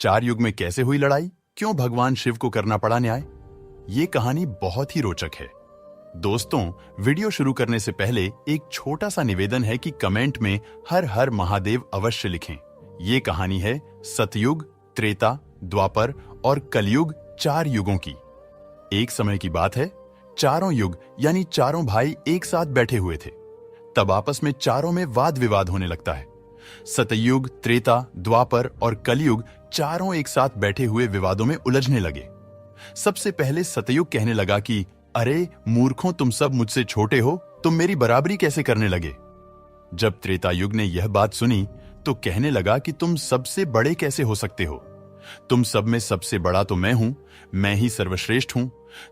चार युग में कैसे हुई लड़ाई, क्यों भगवान शिव को करना पड़ा न्याय। ये कहानी बहुत ही रोचक है। दोस्तों, वीडियो शुरू करने से पहले एक छोटा सा निवेदन है कि कमेंट में हर हर महादेव अवश्य लिखें। ये कहानी है सतयुग, त्रेता, द्वापर और कलयुग, चार युगों की। एक समय की बात है, चारों युग यानी चारों भाई एक साथ बैठे हुए थे। तब आपस में चारों में वाद विवाद होने लगता है। सतयुग, त्रेता, द्वापर और कलयुग चारों एक साथ बैठे हुए विवादों में उलझने लगे। सबसे पहले सतयुग कहने लगा कि अरे मूर्खों, तुम सब मुझसे छोटे हो, तुम मेरी बराबरी कैसे करने लगे। जब त्रेता युग ने यह बात सुनी तो कहने लगा कि तुम सबसे बड़े कैसे हो सकते हो। तुम सब में सबसे बड़ा तो मैं हूं, मैं ही सर्वश्रेष्ठ हूं,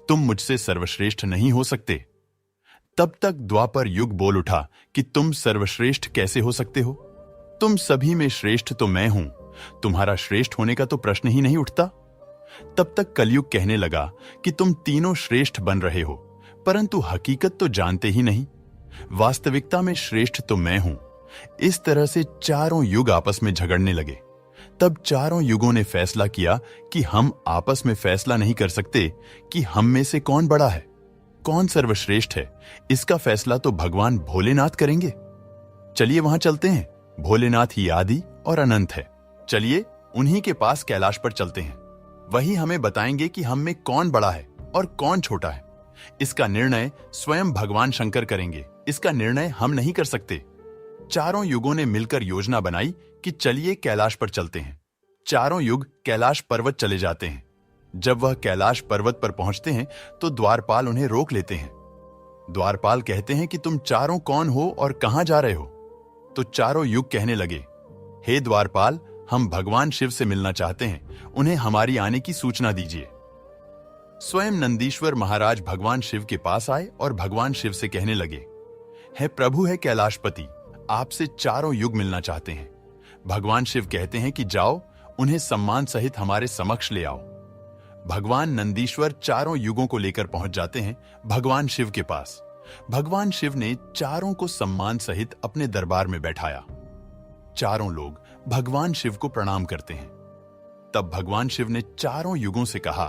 तुम मुझसे सर्वश्रेष्ठ नहीं हो सकते। तब तक द्वापर युग बोल उठा कि तुम सर्वश्रेष्ठ कैसे हो सकते हो, तुम सभी में श्रेष्ठ तो मैं हूं, तुम्हारा श्रेष्ठ होने का तो प्रश्न ही नहीं उठता। तब तक कलयुग कहने लगा कि तुम तीनों श्रेष्ठ बन रहे हो, परंतु हकीकत तो जानते ही नहीं, वास्तविकता में श्रेष्ठ तो मैं हूं। इस तरह से चारों युग आपस में झगड़ने लगे। तब चारों युगों ने फैसला किया कि हम आपस में फैसला नहीं कर सकते कि हम में से कौन बड़ा है, कौन सर्वश्रेष्ठ है। इसका फैसला तो भगवान भोलेनाथ करेंगे। चलिए वहां चलते हैं। भोलेनाथ ही आदि और अनंत है। चलिए उन्हीं के पास कैलाश पर चलते हैं। वही हमें बताएंगे कि हम में कौन बड़ा है और कौन छोटा है। इसका निर्णय स्वयं भगवान शंकर करेंगे। इसका निर्णय हम नहीं कर सकते। चारों युगों ने मिलकर योजना बनाई कि चलिए कैलाश पर चलते हैं। चारों युग कैलाश पर्वत चले जाते हैं। जब वह कैलाश पर्वत पर पहुंचते हैं तो द्वारपाल उन्हें रोक लेते हैं। द्वारपाल कहते हैं कि तुम चारों कौन हो और कहां जा रहे हो। तो चारों युग कहने लगे, हे द्वारपाल, हम भगवान शिव से मिलना चाहते हैं, उन्हें हमारी आने की सूचना दीजिए। स्वयं नंदीश्वर महाराज भगवान शिव के पास आए और भगवान शिव से कहने लगे, हे प्रभु, है कैलाशपति, आपसे चारों युग मिलना चाहते हैं। भगवान शिव कहते हैं कि जाओ, उन्हें सम्मान सहित हमारे समक्ष ले आओ। भगवान नंदीश्वर चारों युगों को लेकर पहुंच जाते हैं भगवान शिव के पास। भगवान शिव ने चारों को सम्मान सहित अपने दरबार में बैठाया। चारों लोग भगवान शिव को प्रणाम करते हैं। तब भगवान शिव ने चारों युगों से कहा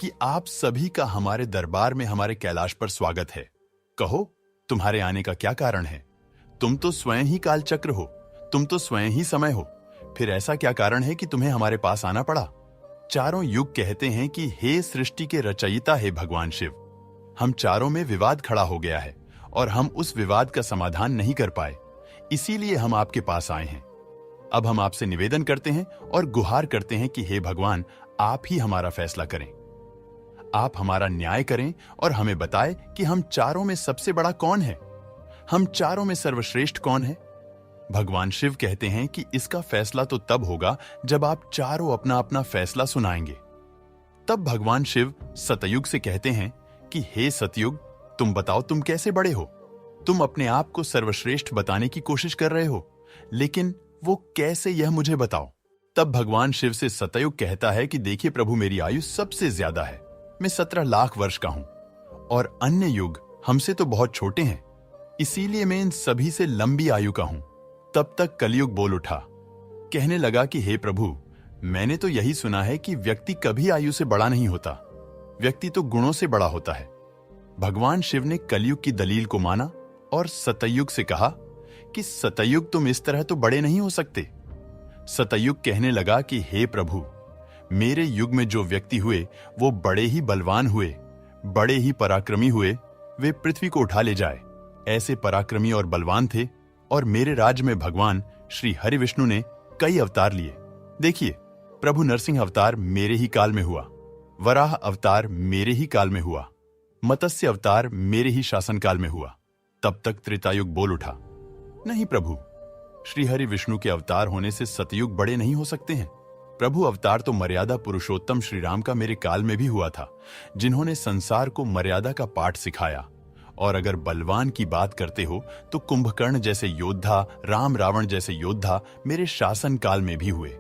कि आप सभी का हमारे दरबार में, हमारे कैलाश पर स्वागत है। कहो, तुम्हारे आने का क्या कारण है। तुम तो स्वयं ही कालचक्र हो, तुम तो स्वयं ही समय हो, फिर ऐसा क्या कारण है कि तुम्हें हमारे पास आना पड़ा। चारों युग कहते हैं कि हे सृष्टि के रचयिता, हे भगवान शिव, हम चारों में विवाद खड़ा हो गया है और हम उस विवाद का समाधान नहीं कर पाए, इसीलिए हम आपके पास आए हैं। अब हम आपसे निवेदन करते हैं और गुहार करते हैं कि हे भगवान, आप ही हमारा फैसला करें, आप हमारा न्याय करें और हमें बताएं कि हम चारों में सबसे बड़ा कौन है, हम चारों में सर्वश्रेष्ठ कौन है। भगवान शिव कहते हैं कि इसका फैसला तो तब होगा जब आप चारों अपना अपना फैसला सुनाएंगे। तब भगवान शिव सतयुग से कहते हैं कि हे सतयुग, तुम बताओ, तुम कैसे बड़े हो। तुम अपने आप को सर्वश्रेष्ठ बताने की कोशिश कर रहे हो, लेकिन वो कैसे, यह मुझे बताओ। तब भगवान शिव से सतयुग कहता है कि देखिए प्रभु, मेरी आयु सबसे ज्यादा है, मैं 17 लाख वर्ष का हूं और अन्य युग हमसे तो बहुत छोटे हैं, इसीलिए मैं इन सभी से लंबी आयु का हूं। तब तक कलयुग बोल उठा, कहने लगा कि हे प्रभु, मैंने तो यही सुना है कि व्यक्ति कभी आयु से बड़ा नहीं होता, व्यक्ति तो गुणों से बड़ा होता है। भगवान शिव ने कलयुग की दलील को माना और सतयुग से कहा कि सतयुग, तुम इस तरह तो बड़े नहीं हो सकते। सतयुग कहने लगा कि हे प्रभु, मेरे युग में जो व्यक्ति हुए वो बड़े ही बलवान हुए, बड़े ही पराक्रमी हुए, वे पृथ्वी को उठा ले जाए, ऐसे पराक्रमी और बलवान थे। और मेरे राज्य में भगवान श्री हरि विष्णु ने कई अवतार लिए। देखिए, प्रभु नरसिंह अवतार मेरे ही काल में हुआ, वराह अवतार मेरे ही काल में हुआ, मत्स्य अवतार मेरे ही शासनकाल में हुआ। तब तक त्रेतायुग बोल उठा, नहीं प्रभु, श्री हरि विष्णु के अवतार होने से सतयुग बड़े नहीं हो सकते हैं। प्रभु अवतार तो मर्यादा पुरुषोत्तम श्री राम का मेरे काल में भी हुआ था, जिन्होंने संसार को मर्यादा का पाठ सिखाया। और अगर बलवान की बात करते हो तो कुंभकर्ण जैसे योद्धा, राम रावण जैसे योद्धा मेरे शासन काल में भी हुए।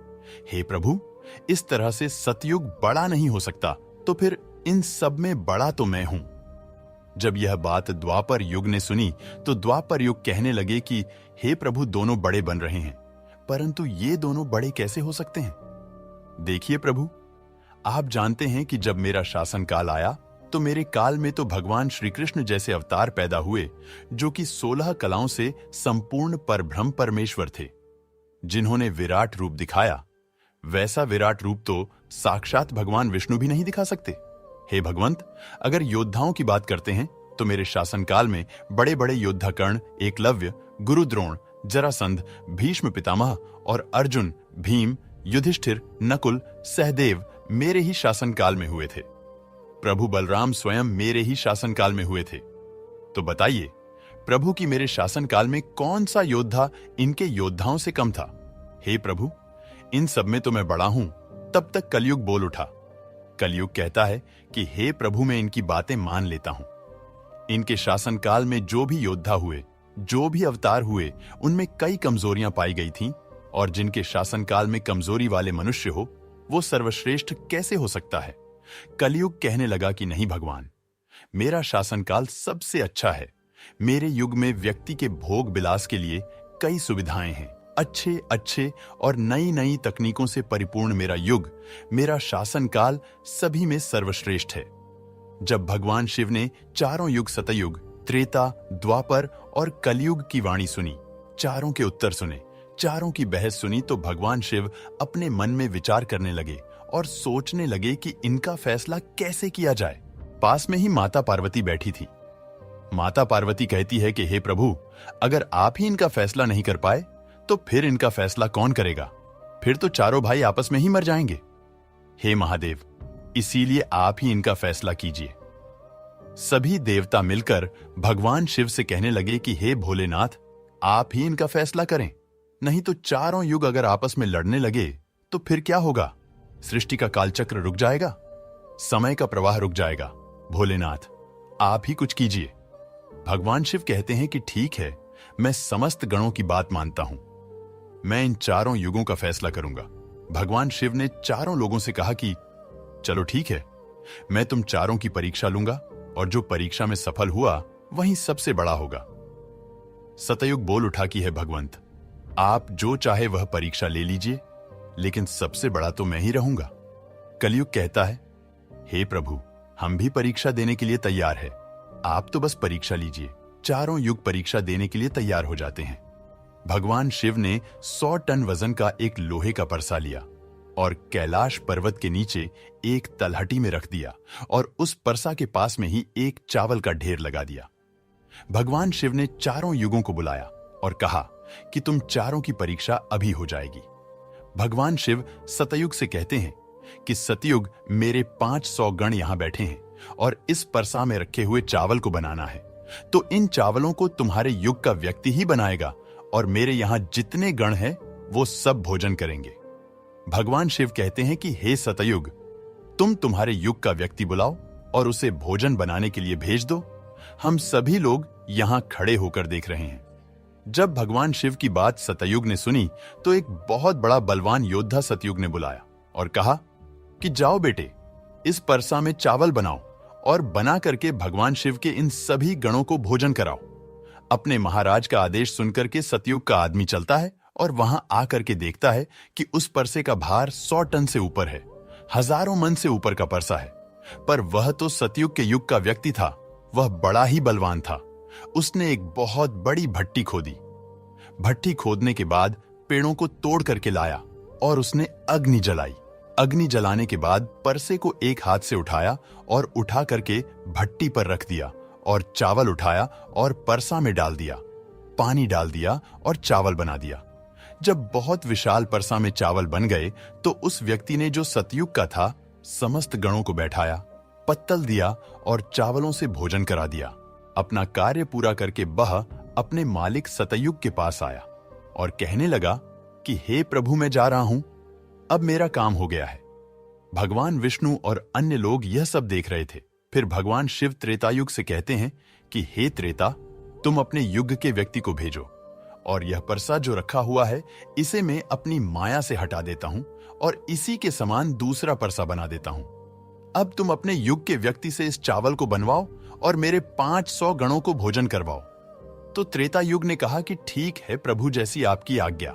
हे प्रभु, इस तरह से सतयुग बड़ा नहीं हो सकता, तो फिर इन सब में बड़ा तो मैं हूं। जब यह बात द्वापर युग ने सुनी तो द्वापर युग कहने लगे कि हे प्रभु, दोनों बड़े बन रहे हैं, परंतु ये दोनों बड़े कैसे हो सकते हैं। देखिए प्रभु, आप जानते हैं कि जब मेरा शासन काल आया तो मेरे काल में तो भगवान श्री कृष्ण जैसे अवतार पैदा हुए जो कि 16 कलाओं से संपूर्ण परब्रह्म परमेश्वर थे, जिन्होंने विराट रूप दिखाया। वैसा विराट रूप तो साक्षात भगवान विष्णु भी नहीं दिखा सकते। हे भगवंत, अगर योद्धाओं की बात करते हैं तो मेरे शासनकाल में बड़े बड़े योद्धा कर्ण, एकलव्य, गुरु द्रोण, जरासंध, भीष्म पितामह और अर्जुन, भीम, युधिष्ठिर, नकुल, सहदेव मेरे ही शासनकाल में हुए थे। प्रभु बलराम स्वयं मेरे ही शासनकाल में हुए थे। तो बताइए, प्रभु की मेरे शासनकाल में कौन सा योद्धा इनके योद्धाओं से कम था? हे प्रभु, इन सब में तो मैं बड़ा हूं। तब तक कलयुग बोल उठा। कलयुग कहता है कि हे प्रभु, मैं इनकी बातें मान लेता हूं। इनके शासनकाल में जो भी योद्धा हुए, जो भी अवतार हुए, उनमें कई कमजोरियां पाई गई थीं, और जिनके शासनकाल में कमजोरी वाले मनुष्य हो, वो सर्वश्रेष्ठ कैसे हो सकता है? कलयुग कहने लगा कि नहीं भगवान, मेरा शासनकाल सबसे अच्छा है। मेरे युग में व्यक्ति के भोग विलास के लिए कई सुविधाएं हैं। अच्छे अच्छे और नई नई तकनीकों से परिपूर्ण मेरा युग, मेरा शासनकाल सभी में सर्वश्रेष्ठ है। जब भगवान शिव ने चारों युग, सतयुग, त्रेता, द्वापर और कलयुग की वाणी सुनी, चारों के उत्तर सुने, चारों की बहस सुनी, तो भगवान शिव अपने मन में विचार करने लगे और सोचने लगे कि इनका फैसला कैसे किया जाए। पास में ही माता पार्वती बैठी थी। माता पार्वती कहती है कि हे प्रभु, अगर आप ही इनका फैसला नहीं कर पाए तो फिर इनका फैसला कौन करेगा? फिर तो चारों भाई आपस में ही मर जाएंगे। हे महादेव, इसीलिए आप ही इनका फैसला कीजिए। सभी देवता मिलकर भगवान शिव से कहने लगे कि हे भोलेनाथ, आप ही इनका फैसला करें, नहीं तो चारों युग अगर आपस में लड़ने लगे तो फिर क्या होगा? सृष्टि का कालचक्र रुक जाएगा, समय का प्रवाह रुक जाएगा। भोलेनाथ, आप ही कुछ कीजिए। भगवान शिव कहते हैं कि ठीक है, मैं समस्त गणों की बात मानता हूं। मैं इन चारों युगों का फैसला करूंगा। भगवान शिव ने चारों लोगों से कहा कि चलो ठीक है, मैं तुम चारों की परीक्षा लूंगा, और जो परीक्षा में सफल हुआ वही सबसे बड़ा होगा। सतयुग बोल उठा कि है भगवंत, आप जो चाहे वह परीक्षा ले लीजिए, लेकिन सबसे बड़ा तो मैं ही रहूंगा। कलयुग कहता है, हे प्रभु, हम भी परीक्षा देने के लिए तैयार है, आप तो बस परीक्षा लीजिए। चारों युग परीक्षा देने के लिए तैयार हो जाते हैं। भगवान शिव ने 100 टन वजन का एक लोहे का परसा लिया और कैलाश पर्वत के नीचे एक तलहटी में रख दिया, और उस परसा के पास में ही एक चावल का ढेर लगा दिया। भगवान शिव ने चारों युगों को बुलाया और कहा कि तुम चारों की परीक्षा अभी हो जाएगी। भगवान शिव सतयुग से कहते हैं कि सतयुग, मेरे 500 गण यहां बैठे हैं और इस परसा में रखे हुए चावल को बनाना है, तो इन चावलों को तुम्हारे युग का व्यक्ति ही बनाएगा, और मेरे यहां जितने गण हैं वो सब भोजन करेंगे। भगवान शिव कहते हैं कि हे सतयुग, तुम तुम्हारे युग का व्यक्ति बुलाओ और उसे भोजन बनाने के लिए भेज दो। हम सभी लोग यहां खड़े होकर देख रहे हैं। जब भगवान शिव की बात सतयुग ने सुनी तो एक बहुत बड़ा बलवान योद्धा सतयुग ने बुलाया और कहा कि जाओ बेटे, इस परसा में चावल बनाओ और बना करके भगवान शिव के इन सभी गणों को भोजन कराओ। अपने महाराज का आदेश सुनकर के सतयुग का आदमी चलता है और वहां आकर के देखता है कि उस परसे का भार 100 टन से ऊपर है, हजारों मन से ऊपर का परसा है। पर वह तो सतयुग के युग का व्यक्ति था, वह बड़ा ही बलवान था। उसने एक बहुत बड़ी भट्टी खोदी। भट्टी खोदने के बाद पेड़ों को तोड़ करके लाया और उसने अग्नि जलाई। अग्नि जलाने के बाद परसे को एक हाथ से उठाया और उठा करके भट्टी पर रख दिया, और चावल उठाया और परसा में डाल दिया, पानी डाल दिया और चावल बना दिया। जब बहुत विशाल परसा में चावल बन गए तो उस व्यक्ति ने, जो सतयुग का था, समस्त गणों को बैठाया, पत्तल दिया और चावलों से भोजन करा दिया। अपना कार्य पूरा करके वह अपने मालिक सतयुग के पास आया और कहने लगा कि हे प्रभु, मैं जा रहा हूं, अब मेरा काम हो गया है। भगवान विष्णु और अन्य लोग यह सब देख रहे थे। फिर भगवान शिव त्रेतायुग से कहते हैं कि हे त्रेता, तुम अपने युग के व्यक्ति को भेजो, और यह परसा जो रखा हुआ है इसे मैं अपनी माया से हटा देता हूं और इसी के समान दूसरा परसा बना देता हूं। अब तुम अपने युग के व्यक्ति से इस चावल को बनवाओ और मेरे 500 गणों को भोजन करवाओ। तो त्रेता युग ने कहा कि ठीक है प्रभु, जैसी आपकी आज्ञा।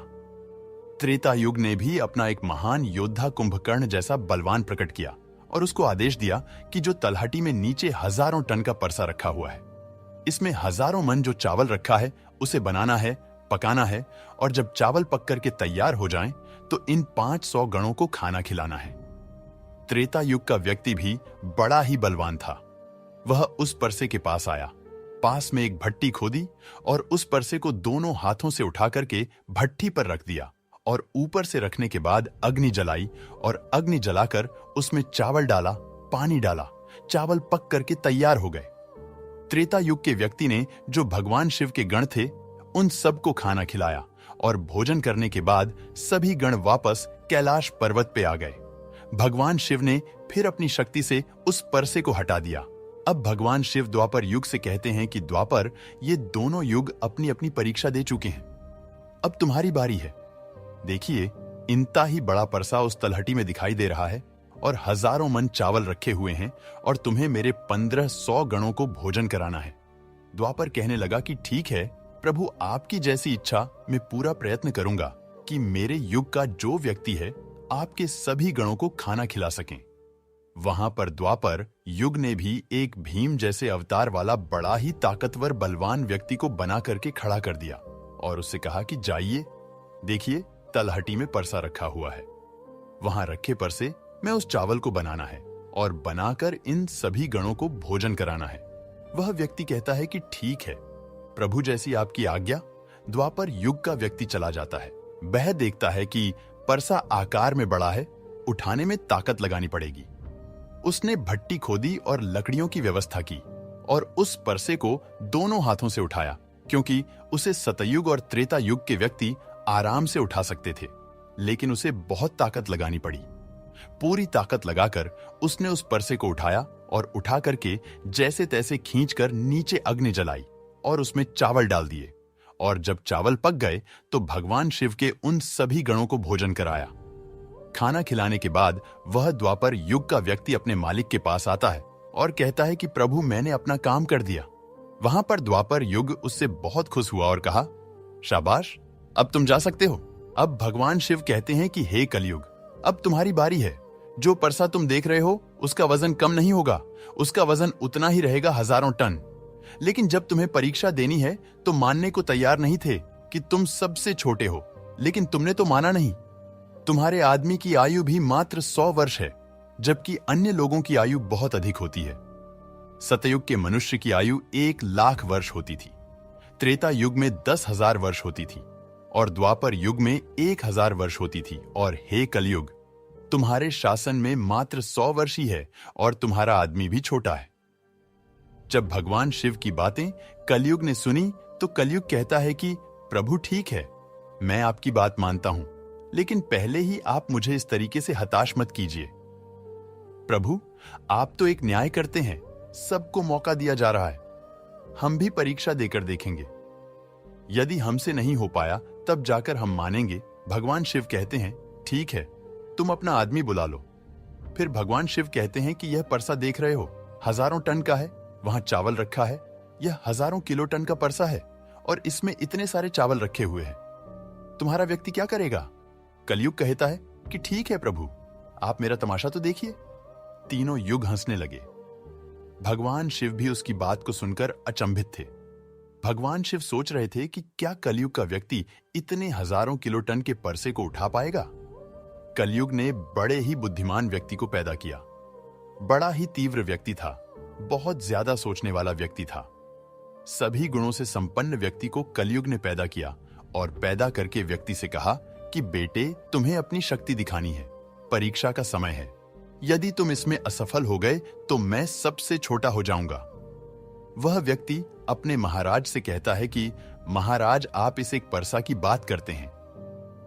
त्रेता युग ने भी अपना एक महान योद्धा कुंभकर्ण जैसा बलवान प्रकट किया और उसको आदेश दिया कि जो तलहटी में नीचे हजारों टन का परसा रखा हुआ है, इसमें हजारों मन जो चावल रखा है उसे बनाना है, पकाना है, और जब चावल पक करके तैयार हो जाएं तो इन 500 गणों को खाना खिलाना है। त्रेता युग का व्यक्ति भी बड़ा ही बलवान था। वह उस परसे के पास आया, पास में एक भट्टी खोदी और उस परसे को दोनों हाथों से उठा करके भट्टी पर रख दिया और ऊपर से रखने के बाद अग्नि जलाई और अग्नि जलाकर उसमें चावल डाला, पानी डाला, चावल पक करके तैयार हो गए। त्रेता युग के व्यक्ति ने जो भगवान शिव के गण थे उन सबको खाना खिलाया और भोजन करने के बाद सभी गण वापस कैलाश पर्वत पे आ गए। भगवान शिव ने फिर अपनी शक्ति से उस परसे को हटा दिया। अब भगवान शिव द्वापर युग से कहते हैं कि द्वापर, ये दोनों युग अपनी अपनी परीक्षा दे चुके हैं, अब तुम्हारी बारी है। देखिए, इनता ही बड़ा परसा उस तलहटी में दिखाई दे रहा है और हजारों मन चावल रखे हुए हैं और तुम्हें मेरे 1500 गणों को भोजन कराना है। द्वापर कहने लगा कि ठीक है प्रभु, आपकी जैसी इच्छा मैं पूरा प्रयत्न करूंगा कि मेरे युग का जो व्यक्ति है आपके सभी गणों को खाना खिला सकें। वहां पर द्वापर युग ने भी एक भीम जैसे अवतार वाला बड़ा ही ताकतवर बलवान व्यक्ति को बना करके खड़ा कर दिया और उससे कहा कि जाइए, देखिए तलहटी में परसा रखा हुआ है, वहां रखे परसे में उस चावल को बनाना है और बनाकर इन सभी गणों को भोजन कराना है। वह व्यक्ति कहता है कि ठीक है प्रभु, जैसी आपकी आज्ञा। द्वापर युग का व्यक्ति चला जाता है। वह देखता है कि परसा आकार में बड़ा है, उठाने में ताकत लगानी पड़ेगी। उसने भट्टी खोदी और लकड़ियों की व्यवस्था की और उस परसे को दोनों हाथों से उठाया, क्योंकि उसे सतयुग और त्रेता युग के व्यक्ति आराम से उठा सकते थे, लेकिन उसे बहुत ताकत लगानी पड़ी। पूरी ताकत लगाकर उसने उस परसे को उठाया और उठा करके जैसे तैसे खींचकर नीचे अग्नि जलाई और उसमें चावल डाल दिए, और जब चावल पक गए तो भगवान शिव के उन सभी गणों को भोजन कराया। खाना खिलाने के बाद वह द्वापर युग का व्यक्ति अपने मालिक के पास आता है और कहता है कि प्रभु, मैंने अपना काम कर दिया। वहां पर द्वापर युग उससे बहुत खुश हुआ और कहा, शाबाश, अब तुम जा सकते हो। अब भगवान शिव कहते हैं कि हे कलयुग, अब तुम्हारी बारी है। जो परसा तुम देख रहे हो उसका वजन कम नहीं होगा, उसका वजन उतना ही रहेगा, हजारों टन। लेकिन जब तुम्हें परीक्षा देनी है तो मानने को तैयार नहीं थे कि तुम सबसे छोटे हो, लेकिन तुमने तो माना नहीं। तुम्हारे आदमी की आयु भी मात्र 100 वर्ष है, जबकि अन्य लोगों की आयु बहुत अधिक होती है। सतयुग के मनुष्य की आयु 1,00,000 वर्ष होती थी, त्रेता युग में 10,000 वर्ष होती थी और द्वापर युग में 1,000 वर्ष होती थी। और हे कलयुग, तुम्हारे शासन में मात्र 100 वर्ष ही है और तुम्हारा आदमी भी छोटा है। जब भगवान शिव की बातें कलयुग ने सुनी तो कलयुग कहता है कि प्रभु ठीक है, मैं आपकी बात मानता हूं, लेकिन पहले ही आप मुझे इस तरीके से हताश मत कीजिए। प्रभु, आप तो एक न्याय करते हैं, सबको मौका दिया जा रहा है, हम भी परीक्षा देकर देखेंगे। यदि हमसे नहीं हो पाया तब जाकर हम मानेंगे। भगवान शिव कहते हैं ठीक है, तुम अपना आदमी बुला लो। फिर भगवान शिव कहते हैं कि यह परसा देख रहे हो, हजारों टन का है, वहां चावल रखा है, यह हजारों किलो टन का परसा है और इसमें इतने सारे चावल रखे हुए हैं, तुम्हारा व्यक्ति क्या करेगा? कलयुग कहता है कि ठीक है प्रभु, आप मेरा तमाशा तो देखिए। तीनों युग हंसने लगे। भगवान शिव भी उसकी बात को सुनकर अचंभित थे। भगवान शिव सोच रहे थे कि क्या कलयुग का व्यक्ति इतने हजारों किलो टन के परसे को उठा पाएगा? कलयुग ने बड़े ही बुद्धिमान व्यक्ति को पैदा किया। बड़ा ही तीव्र व्यक्ति था, बहुत ज्यादा सोचने वाला व्यक्ति था। सभी गुणों से संपन्न व्यक्ति को कलयुग ने पैदा किया और पैदा करके व्यक्ति से कहा कि बेटे, तुम्हें अपनी शक्ति दिखानी है, परीक्षा का समय है। यदि तुम इसमें असफल हो गए तो मैं सबसे छोटा हो जाऊंगा। वह व्यक्ति अपने महाराज से कहता है कि महाराज, आप इस एक परसा की बात करते हैं,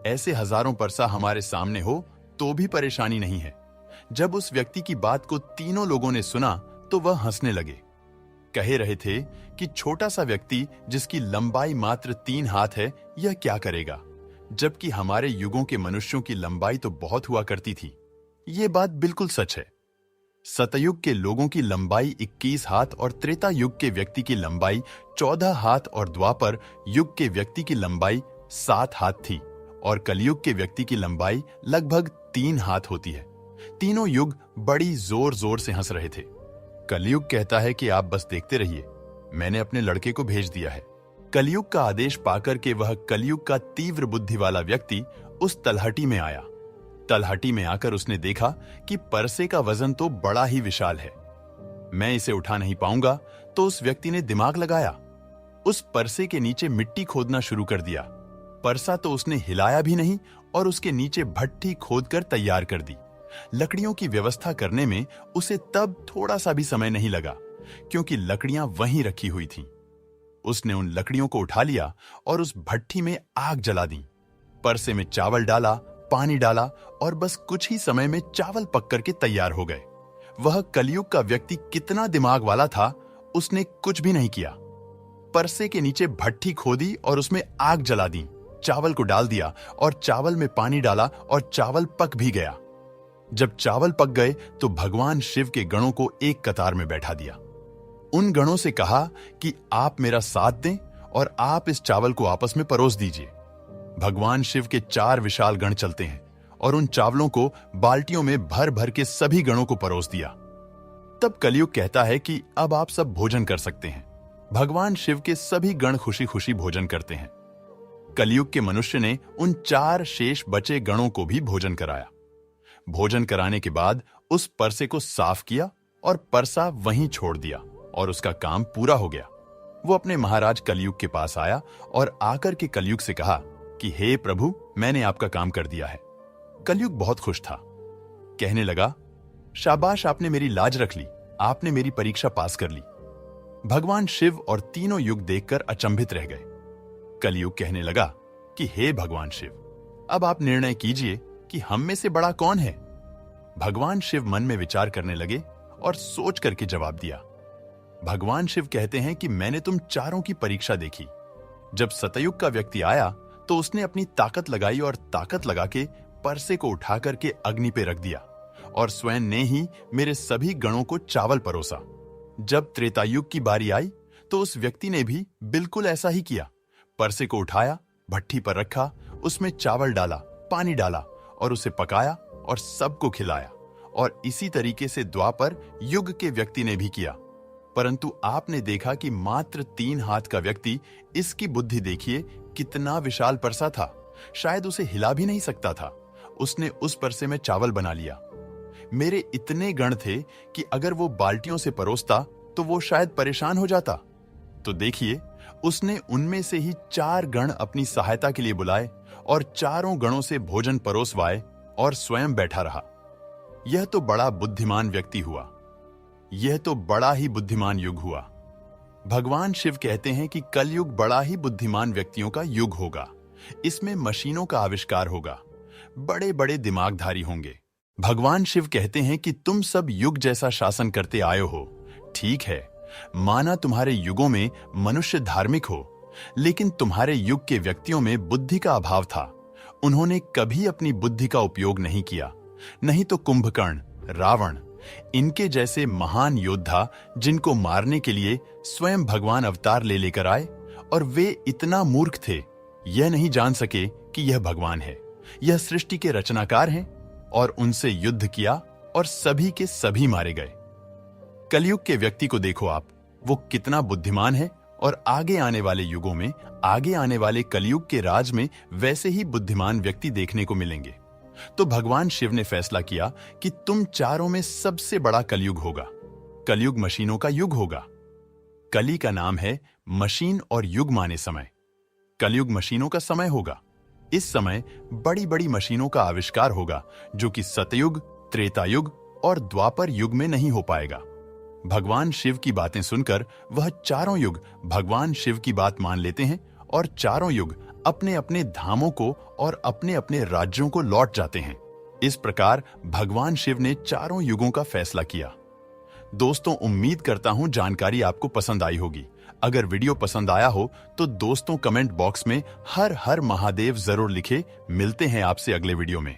ऐसे हजारों परसा हमारे सामने हो तो भी परेशानी नहीं है। जब उस व्यक्ति की बात को तीनों लोगों ने सुना तो वह हंसने लगे। कहे रहे थे कि छोटा सा व्यक्ति जिसकी लंबाई मात्र 3 हाथ है, यह क्या करेगा, जबकि हमारे युगों के मनुष्यों की लंबाई तो बहुत हुआ करती थी। ये बात बिल्कुल सच है। सतयुग के लोगों की लंबाई 21 हाथ और त्रेता युग के व्यक्ति की लंबाई 14 हाथ और द्वापर युग के व्यक्ति की लंबाई 7 हाथ थी और कलयुग के व्यक्ति की लंबाई लगभग 3 हाथ होती है। तीनों युग बड़ी जोर जोर से हंस रहे थे। कलयुग कहता है कि आप बस देखते रहिए, मैंने अपने लड़के को भेज दिया है। कलयुग का आदेश पाकर के वह कलयुग का तीव्र बुद्धि वाला व्यक्ति उस तलहटी में आया। तलहटी में आकर उसने देखा कि परसे का वजन तो बड़ा ही विशाल है, मैं इसे उठा नहीं पाऊंगा। तो उस व्यक्ति ने दिमाग लगाया, उस परसे के नीचे मिट्टी खोदना शुरू कर दिया। परसा तो उसने हिलाया भी नहीं और उसके नीचे भट्ठी खोदकर तैयार कर दी। लकड़ियों की व्यवस्था करने में उसे तब थोड़ा सा भी समय नहीं लगा, क्योंकि लकड़ियां वहीं रखी हुई थीं। उसने उन लकड़ियों को उठा लिया और उस भट्ठी में आग जला दी। परसे में चावल डाला, पानी डाला और बस कुछ ही समय में चावल पक करके तैयार हो गए। वह कलयुग का व्यक्ति कितना दिमाग वाला था, उसने कुछ भी नहीं किया। परसे के नीचे भट्ठी खोदी और उसमें आग जला दी, चावल को डाल दिया और चावल में पानी डाला और चावल पक भी गया। जब चावल पक गए तो भगवान शिव के गणों को एक कतार में बैठा दिया। उन गणों से कहा कि आप मेरा साथ दें और आप इस चावल को आपस में परोस दीजिए। भगवान शिव के 4 विशाल गण चलते हैं और उन चावलों को बाल्टियों में भर भर के सभी गणों को परोस दिया। तब कलयुग कहता है कि अब आप सब भोजन कर सकते हैं। भगवान शिव के सभी गण खुशी खुशी भोजन करते हैं। कलयुग के मनुष्य ने उन 4 शेष बचे गणों को भी भोजन कराया। भोजन कराने के बाद उस परसे को साफ किया और परसा वहीं छोड़ दिया और उसका काम पूरा हो गया। वो अपने महाराज कलयुग के पास आया और आकर के कलयुग से कहा कि हे प्रभु, मैंने आपका काम कर दिया है। कलयुग बहुत खुश था, कहने लगा, शाबाश, आपने मेरी लाज रख ली, आपने मेरी परीक्षा पास कर ली। भगवान शिव और तीनों युग देखकर अचंभित रह गए। कलयुग कहने लगा कि हे भगवान शिव, अब आप निर्णय कीजिए कि हम में से बड़ा कौन है। भगवान शिव मन में विचार करने लगे और सोच करके जवाब दिया। भगवान शिव कहते हैं कि मैंने तुम चारों की परीक्षा देखी। जब सतयुग का व्यक्ति आया तो उसने अपनी ताकत लगाई और ताकत लगा के परसे को उठा करके अग्नि पे रख दिया और स्वयं ने ही मेरे सभी गणों को चावल परोसा। जब त्रेतायुग की बारी आई तो उस व्यक्ति ने भी बिल्कुल ऐसा ही किया। परसे को उठाया, भट्ठी पर रखा, उसमें चावल डाला, पानी डाला और उसे पकाया और सबको खिलाया। और इसी तरीके से द्वापर युग के व्यक्ति ने भी किया। परंतु आपने देखा कि मात्र 3 हाथ का व्यक्ति, इसकी बुद्धि देखिए कितना विशाल परसा था, शायद उसे हिला भी नहीं सकता था। उसने उस परसे में चावल बना लिया। मेरे इतने गण थे कि अगर वो बाल्टियों से परोसता तो वो शायद परेशान हो जाता। तो देखिए, उसने उनमें से ही 4 गण अपनी सहायता के लिए बुलाए और चारों गणों से भोजन परोसवाए और स्वयं बैठा रहा। यह तो बड़ा बुद्धिमान व्यक्ति हुआ। यह तो बड़ा ही बुद्धिमान युग हुआ। भगवान शिव कहते हैं कि कलयुग बड़ा ही बुद्धिमान व्यक्तियों का युग होगा। इसमें मशीनों का आविष्कार होगा, बड़े बड़े दिमागधारी होंगे। भगवान शिव कहते हैं कि तुम सब युग जैसा शासन करते आए हो। ठीक है, माना तुम्हारे युगों में मनुष्य धार्मिक हो, लेकिन तुम्हारे युग के व्यक्तियों में बुद्धि का अभाव था। उन्होंने कभी अपनी बुद्धि का उपयोग नहीं किया। नहीं तो कुंभकर्ण, रावण, इनके जैसे महान योद्धा जिनको मारने के लिए स्वयं भगवान अवतार ले लेकर आए, और वे इतना मूर्ख थे, यह नहीं जान सके कि यह भगवान है, यह सृष्टि के रचनाकार हैं, और उनसे युद्ध किया और सभी के सभी मारे गए। कलयुग के व्यक्ति को देखो आप, वो कितना बुद्धिमान है, और आगे आने वाले युगों में, आगे आने वाले कलयुग के राज में वैसे ही बुद्धिमान व्यक्ति देखने को मिलेंगे। तो भगवान शिव ने फैसला किया कि तुम चारों में सबसे बड़ा कलयुग होगा। कलयुग मशीनों का युग होगा। कली का नाम है मशीन और युग माने समय। कलयुग मशीनों का समय होगा। इस समय बड़ी बड़ी मशीनों का आविष्कार होगा, जो कि सतयुग, त्रेतायुग और द्वापर युग में नहीं हो पाएगा। भगवान शिव की बातें सुनकर वह चारों युग भगवान शिव की बात मान लेते हैं और चारों युग अपने अपने धामों को और अपने अपने राज्यों को लौट जाते हैं। इस प्रकार भगवान शिव ने चारों युगों का फैसला किया। दोस्तों, उम्मीद करता हूं जानकारी आपको पसंद आई होगी। अगर वीडियो पसंद आया हो तो दोस्तों कमेंट बॉक्स में हर हर महादेव जरूर लिखे। मिलते हैं आपसे अगले वीडियो में।